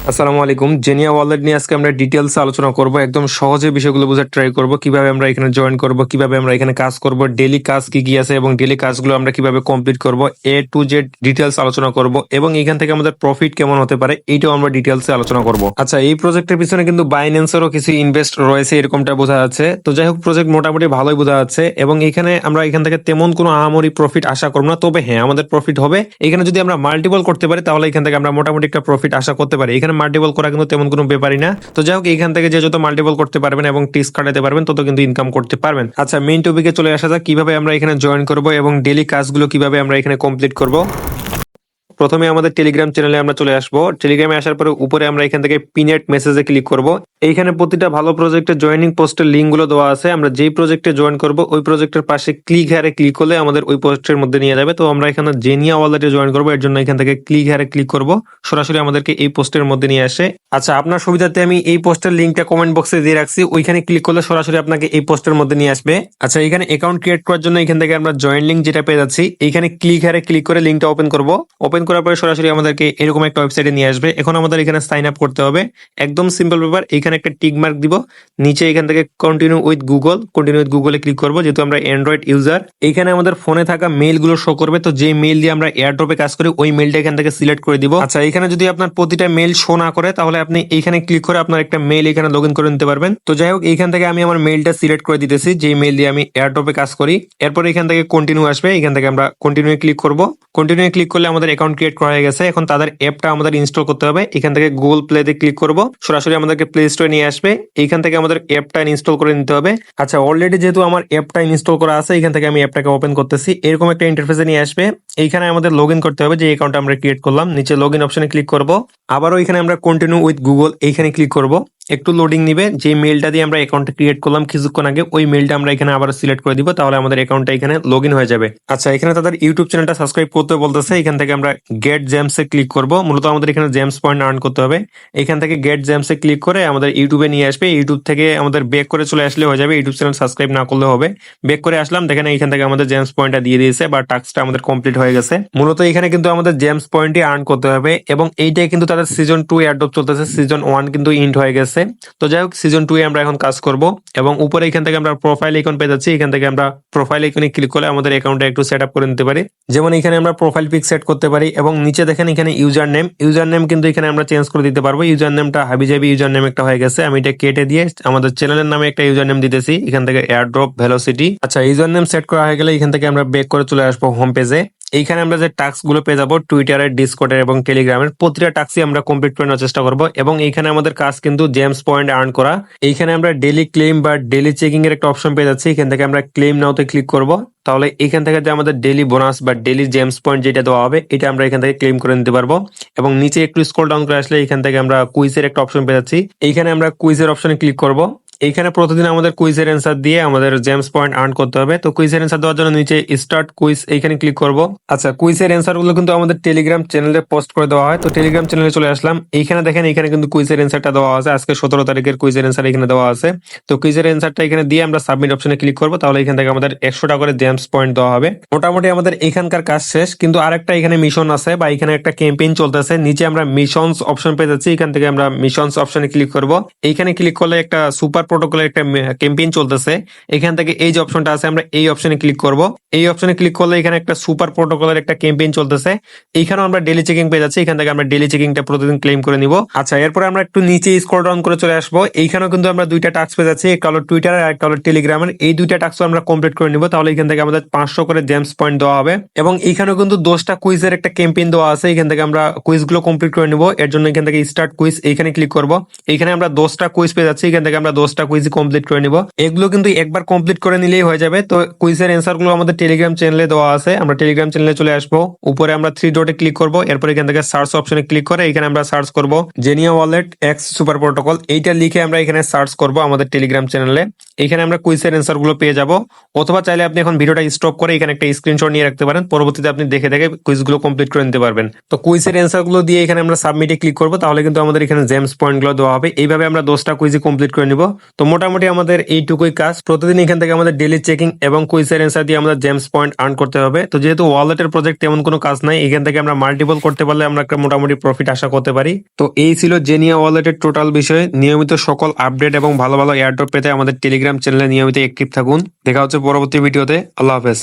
আসসালামু আলাইকুম। জেনিয়া ওয়ালেট নিয়ে আজকে আমরা ডিটেলস আলোচনা করব। একদম সহজে বিষয়গুলো বোঝার ট্রাই করব, কিভাবে আমরা এখানে জয়েন করব, কিভাবে আমরা এখানে কাজ করব, ডেইলি কাজ কি কি আছে এবং ডেইলি কাজগুলো আমরা কিভাবে কমপ্লিট করব, এ টু জেড ডিটেলস আলোচনা করব এবং এখান থেকে আমাদের প্রফিট কেমন হতে পারে এইটাও আমরা ডিটেলসে আলোচনা করব। আচ্ছা, এই প্রজেক্টের পিছনে কিন্তু বাইন্যান্সেরও কিছু ইনভেস্ট রয়েছে এরকমটা বোঝা যাচ্ছে। তো যাই হোক, প্রজেক্ট মোটামুটি ভালোই বোঝা যাচ্ছে এবং এখানে আমরা এখান থেকে তেমন কোনো আহামরি প্রফিট আশা করব না। তবে হ্যাঁ, আমাদের প্রফিট হবে। এখানে যদি আমরা মাল্টিপল করতে পারি তাহলে এখান থেকে আমরা মোটামুটি একটা প্রফিট আশা করতে পারি। এখানে মাল্টিপল করা কিন্তু তেমন কোনো ব্যাপারই না। তো যাই হোক, এখান থেকে যে যত মাল্টিপল করতে পারবেন এবং টিক্স কাটাতে পারবেন তত কিন্তু ইনকাম করতে পারবেন। আচ্ছা, মেইন টপিকে চলে আসা যাক, কিভাবে আমরা এখানে জয়েন করব এবং ডেইলি কাজগুলো কিভাবে আমরা এখানে কমপ্লিট করব। প্রথমে আমাদের টেলিগ্রাম চ্যানেলে আমরা চলে আসবো। টেলিগ্রামে আসার পরে উপরে আমরা এখান থেকে পিনেট মেসেজে ক্লিক করব। এইখানে প্রতিটা ভালো প্রজেক্টের জয়েনিং পোস্টের লিঙ্ক গুলো দেওয়া আছে। আমরা যেই প্রজেক্টে জয়েন করব ওই প্রজেক্টের পাশে ক্লিক হেয়ারে ক্লিক করলে আমাদের ওই পোস্টের মধ্যে নিয়ে যাবে। তো আমরা এখানে জেনিয়া ওয়ালেটে জয়েন করব, এর জন্য এখান থেকে ক্লিক হেয়ারে ক্লিক করব, সরাসরি আমাদেরকে এই পোস্টের মধ্যে নিয়ে আসে। আচ্ছা, আপনার সুবিধার্থে আমি এই পোস্টের লিঙ্কটা কমেন্ট বক্সে দিয়ে রাখছি, ওইখানে ক্লিক করলে সরাসরি আপনাকে এই পোস্টের মধ্যে নিয়ে আসবে। আচ্ছা, এখানে অ্যাকাউন্ট ক্রিয়েট করার জন্য এখান থেকে আমরা জয়েন লিঙ্ক যেটা পেয়ে যাচ্ছি, এইখানে ক্লিক হেয়ারে ক্লিক করে লিঙ্কটা ওপেন করব। ওপেন করার পরে সরাসরি আমাদেরকে এরকম একটা ওয়েবসাইটে নিয়ে আসবে। এখন আমাদের এখানে সাইন আপ করতে হবে। একদম সিম্পল ব্যাপার। এখানে একটা টিক মার্ক দিব, নিচে এখান থেকে কন্টিনিউ উইথ গুগলে ক্লিক করব। যেহেতু আমরা অ্যান্ড্রয়েড ইউজার, এখানে আমাদের ফোনে থাকা মেইল গুলো শো করবে। তো যে মেইল দিয়ে আমরা এয়ারড্রপে কাজ করি ওই মেইলটা এখান থেকে সিলেক্ট করে দিব। আচ্ছা, এখানে যদি আপনার প্রতিটা মেইল শো না করে তাহলে আপনি এইখানে ক্লিক করে আপনার একটা মেইল এখানে লগ ইন করে নিতে পারবেন। তো যাই হোক, এইখান থেকে আমি আমার মেইলটা সিলেক্ট করে দিতেছি, যে মেইল দিয়ে আমি এয়ারড্রপে কাজ করি। এরপর এখান থেকে কন্টিনিউ আসবে, এখান থেকে আমরা কন্টিনিউ ক্লিক করব। কন্টিনিউ ক্লিক করলে আমাদের অ্যাকাউন্ট ক্রিয়েট করা হয়ে গেছে। এখন তাদের অ্যাপটা আমাদের ইনস্টল করতে হবে। এখান থেকে গুগল প্লেতে ক্লিক করব, সরাসরি আমাদেরকে প্লে স্টোরে নিয়ে আসবে। এইখান থেকে আমাদের অ্যাপটা ইনস্টল করে নিতে হবে। আচ্ছা, অলরেডি যেহেতু আমার অ্যাপটা ইনস্টল করা আছে, এখান থেকে আমি অ্যাপটাকে ওপেন করতেছি। এরকম একটা ইন্টারফেসে নিয়ে আসবে। এইখানে আমাদের লগ ইন করতে হবে, যে অ্যাকাউন্টটা আমরা ক্রিয়েট করলাম। নিচে লগ ইন অপশনে ক্লিক করব। আবারও এখানে আমরা কন্টিনিউ উইথ গুগল এইখানে ক্লিক করব। একটু লোডিং নিবে। যে মেইলটা দিয়ে আমরা অ্যাকাউন্টটা ক্রিয়েট করলাম কিছুক্ষণ আগে, ওই মেইলটা আমরা এখানে আবার সিলেক্ট করে দিব, তাহলে আমাদের অ্যাকাউন্টটা এখানে লগ ইন হয়ে যাবে। আচ্ছা, এখানে তাদের ইউটিউব চ্যানেলটা সাবস্ক্রাইব করতে বলতেছে। এখান থেকে আমরা গেট জেমস এ ক্লিক করব। মূলত আমাদের এখানে জেমস পয়েন্ট আর্ন করতে হবে। এখান থেকে গেট জেমস এ ক্লিক করে আমাদের ইউটিউবে নিয়ে আসবে। ইউটিউব থেকে আমাদের ব্যাক করে চলে আসলে হয়ে যাবে। ইউটিউব চ্যানেল সাবস্ক্রাইব না করলে হবে। ব্যাক করে আসলাম, দেখেন এখান থেকে আমাদের জেমস পয়েন্টটা দিয়ে দিয়েছে বা টাস্কটা আমাদের কমপ্লিট হয়ে গেছে। মূলত এখানে কিন্তু আমাদের জেমস পয়েন্টই আর্ন করতে হবে এবং এইটাই কিন্তু তাদের সিজন 2 এয়ারড্রপ চলতেছে। সিজন 1 কিন্তু ইন্ড হয়ে গেছে। তো যাই হোক, সিজন 2 এ আমরা এখন কাজ করব এবং উপরে এখান থেকে আমরা প্রোফাইল আইকন পেয়ে যাচ্ছি। এখান থেকে আমরা প্রোফাইল আইকনে ক্লিক করে আমাদের অ্যাকাউন্টটা একটু সেট আপ করে নিতে পারি। যেমন এখানে আমরা প্রোফাইল পিক সেট করতে পারি এবং নিচে দেখেন এখানে ইউজার নেম কিন্তু এখানে আমরা চেঞ্জ করে দিতে পারবো। ইউজার নেমটা হাবিজাবি ইউজার নেম একটা হয়ে গেছে। আমি এটা কেটে দিয়ে আমাদের চ্যানেলের নামে একটা ইউজার নেম দিতেছি, এখান থেকে এয়ারড্রপ ভেলোসিটি। আচ্ছা, ইউজার নেম সেট করা হয়ে গেলে এখান থেকে আমরা ব্যাক করে চলে আসবো হোম পেজে। এইখানে আমরা যে টাস্ক গুলো পেয়ে যাবো টুইটারের, ডিসকর্ডের এবং টেলিগ্রামের, প্রতিটা টাস্কই আমরা কমপ্লিট করে নেওয়ার চেষ্টা করবো। এবং এইখানে আমাদের কাজ কিন্তু জেমস পয়েন্ট আর্ন করা। এইখানে আমরা ডেইলি ক্লেম বা ডেইলি চেকিং এর একটা অপশন পেয়ে যাচ্ছি। এখান থেকে আমরা ক্লেম নাওতে ক্লিক করব। তাহলে এখান থেকে যে আমাদের ডেইলি বোনাস বা ডেইলি জেমস পয়েন্ট যেটা দেওয়া হবে এটা আমরা এখান থেকে ক্লেম করে নিতে পারবো। এবং নিচে একটু স্ক্রল ডাউন করে আসলে এখান থেকে আমরা কুইজের একটা অপশন পেয়ে যাচ্ছি। এইখানে আমরা কুইজের অপশনে ক্লিক করব। এইখানে প্রতিদিন আমাদের কুইজের অ্যান্সার দিয়ে আমাদের জেমস পয়েন্ট আর্ন করতে হবে। তো কুইজের অ্যান্সার দেওয়ার জন্য নিচে স্টার্ট কুইজ এইখানে ক্লিক করব। আচ্ছা, কুইজের অ্যান্সার গুলো কিন্তু আমাদের টেলিগ্রাম চ্যানেলে পোস্ট করে দেওয়া হয়। তো টেলিগ্রাম চ্যানেলে চলে আসলাম। এইখানে দেখেন এখানে কিন্তু কুইজের অ্যান্সারটা দেওয়া আছে। আজকে 17 তারিখের কুইজের অ্যান্সার এখানে দেওয়া আছে। তো কুইজের অ্যান্সারটা এখানে দিয়ে আমরা সাবমিট অপশনে ক্লিক করব। তাহলে এখান থেকে আমাদের 100 টাকা করে জেমস পয়েন্ট দেওয়া হবে। মোটামুটি আমাদের এখানকার কাজ শেষ, কিন্তু আরেকটা এখানে মিশন আছে বা এখানে একটা ক্যাম্পেইন চলতেছে। নিচে আমরা মিশনস অপশন পেয়ে যাচ্ছি। এখান থেকে আমরা মিশনস অপশনে ক্লিক করব। এইখানে ক্লিক করলে একটা সুপার প্রোটোকলের একটা ক্যাম্পেইন চলতেছে। এখান থেকে এই যে অপশনটা আছে আমরা এই অপশনে ক্লিক করব। এই অপশনে ক্লিক করলে এখানে একটা সুপার প্রোটোকলের একটা ক্যাম্পেইন চলতেছে। এইখানেও আমরা ডেইলি চেকিং পেয়ে যাচ্ছি। এখান থেকে আমরা ডেইলি চেকিংটা প্রতিদিন ক্লেম করে নিব। আচ্ছা, এরপরে আমরা একটু নিচে স্ক্রল ডাউন করে চলে আসবো। এইখানেও কিন্তু আমরা দুইটা টাস্ক পেয়ে যাচ্ছি, একটা হলো টুইটার আর একটা হলো টেলিগ্রামের। এই দুইটা টাস্ক আমরা কমপ্লিট করে নিব। তাহলে এখান থেকে আমাদের 500 করে জেমস পয়েন্ট দেওয়া হবে। এবং এইখানেও কিন্তু 10টা কুইজের একটা ক্যাম্পেইন দেওয়া আছে। এখান থেকে আমরা কুইজ গুলো কমপ্লিট করে নিব। এর জন্য এখান থেকে স্টার্ট কুইজ এইখানে ক্লিক করব। এইখানে আমরা 10টা কুইজ পেয়ে যাচ্ছি। এখান থেকে আমরা 10টা কুইজ কমপ্লিট করে নিব। এগুলো কিন্তু একবার কমপ্লিট করে নিলেই হয়ে যাবে। তো কুইজের অ্যান্সার গুলো আমাদের টেলিগ্রাম চ্যানেলে দেওয়া আছে। আমরা টেলিগ্রাম চ্যানেলে চলে আসবো। উপরে আমরা 3 ডটে ক্লিক করব। এরপর এখান থেকে সার্চ অপশনে ক্লিক করে এখানে আমরা সার্চ করব জেনিয়া ওয়ালেট এক্স সুপার প্রোটোকল। এইটা লিখে আমরা এখানে সার্চ করব আমাদের টেলিগ্রাম চ্যানেলে। এখানে আমরা কুইজের অ্যান্সার গুলো পেয়ে যাব। অথবা চাইলে আপনি এখন ভিডিওটা স্টপ করে এখানে একটা স্ক্রিনশট নিয়ে রাখতে পারেন, পরবর্তীতে আপনি দেখে দেখে কুইজগুলো কমপ্লিট করে নিতে পারবেন। তো কুইজের অ্যান্সার গুলো দিয়ে এখানে আমরা সাবমিটে ক্লিক করব। তাহলে কিন্তু আমাদের এখানে জেমস পয়েন্ট গুলো দেওয়া হবে। এইভাবে আমরা 10টা কুইজ কমপ্লিট করে নিব। তো মোটামুটি আমাদের এইটুকুই কাজ। প্রতিদিন এখান থেকে আমাদের ডেলি চেকিং এবং কুইজের অ্যান্সার দিয়ে আমাদের জেমস পয়েন্ট আর্ন করতে হবে। তো যেহেতু ওয়ালেটের প্রজেক্ট তেমন কোনো কাজ নাই, এখান থেকে আমরা মাল্টিপল করতে পারলে আমরা একটা মোটামুটি প্রফিট আশা করতে পারি। তো এই ছিল জেনিয়া ওয়ালেটের টোটাল বিষয়। নিয়মিত সকল আপডেট এবং ভালো ভালো এয়ারড্রপ পেতে আমাদের টেলিগ্রাম চ্যানেলে নিয়মিত অ্যাক্টিভ থাকুন। দেখা হচ্ছে পরবর্তী ভিডিওতে। আল্লাহ হাফেজ।